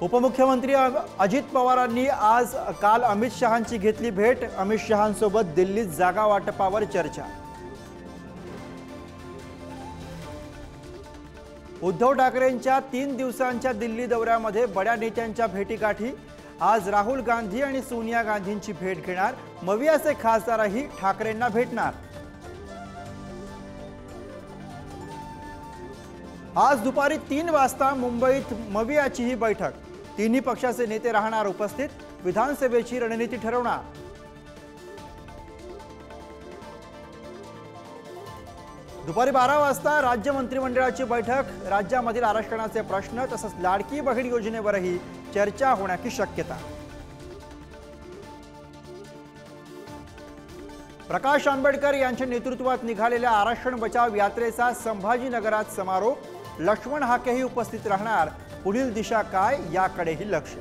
उपमुख्यमंत्री अजित पवारांनी काल अमित शहांची घेतली भेट। अमित शहांसोबत दिल्लीत जागा वाटपावर चर्चा। उद्धव ठाकरेंच्या 3 दिवसांच्या दिल्ली दौऱ्यामध्ये बड्या नेत्यांच्या भेटीगाठी। आज राहुल गांधी आणि सोनिया गांधींची भेट घेणार। मवियाचे खासदारही ठाकरेंना भेटणार। आज दुपारी 3 वाजता मुंबईत मवियाची ही बैठक। तिन्ही पक्षाचे नेते राहणार उपस्थित। विधानसभेची रणनीती ठरवणार। दुपारी 12 वाजता राज्य मंत्रिमंडळाची बैठक। राज्यामधील आरक्षणाचे प्रश्न तसंच लाडकी बहीण योजनेवरही चर्चा होण्याची शक्यता। प्रकाश आंबेडकर यांच्या नेतृत्वात निघालेल्या आरक्षण बचाव यात्रेचा संभाजीनगरात समारोप। लक्ष्मण हाकेही उपस्थित राहणार। पुढील दिशा काय याकडेही लक्ष।